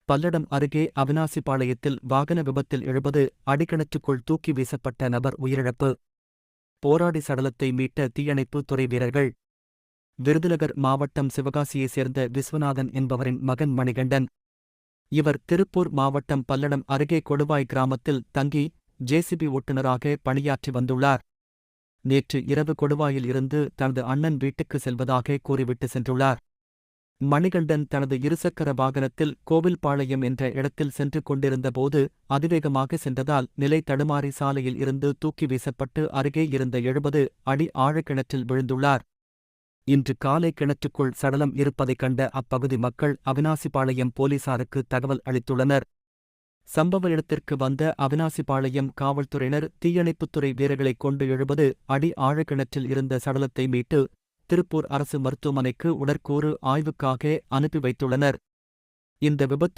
பல்லடம் அருகே அவிநாசிபாளையத்தில் வாகன விபத்தில் 70 அடிக்கிணற்றுக்குள் தூக்கி வீசப்பட்ட நபர் உயிரிழப்பு. போராடி சடலத்தை மீட்ட தீயணைப்பு துறை வீரர்கள். விருதுநகர் மாவட்டம் சிவகாசியைச் சேர்ந்த விஸ்வநாதன் என்பவரின் மகன் மணிகண்டன். இவர் திருப்பூர் மாவட்டம் பல்லடம் அருகே கொடுவாய் கிராமத்தில் தங்கி ஜேசிபி ஓட்டுநராக பணியாற்றி வந்துள்ளார். நேற்று இரவு கொடுவாயில் இருந்து தனது அண்ணன் வீட்டுக்கு செல்வதாக கூறிவிட்டு சென்றுள்ளார். மணிகண்டன் தனது இருசக்கர வாகனத்தில் கோவில்பாளையம் என்ற இடத்தில் சென்று கொண்டிருந்தபோது அதிவேகமாக சென்றதால் நிலை தடுமாறி சாலையில் இருந்து தூக்கி வீசப்பட்டு அருகே இருந்த 70 அடி ஆழக்கிணற்றில் விழுந்துள்ளார். இன்று காலை கிணற்றுக்குள் சடலம் இருப்பதைக் கண்ட அப்பகுதி மக்கள் அவிநாசிபாளையம் போலீசாருக்கு தகவல் அளித்துள்ளனர். சம்பவ இடத்திற்கு வந்த அவிநாசிபாளையம் காவல்துறையினர் தீயணைப்புத்துறை வீரர்களைக் கொண்டு 70 அடி ஆழக்கிணற்றில் இருந்த சடலத்தை மீட்டு திருப்பூர் அரசு மருத்துவமனைக்கு உடற்கூறு ஆய்வுக்காக அனுப்பி வைத்துள்ளனர். இந்த விபத்து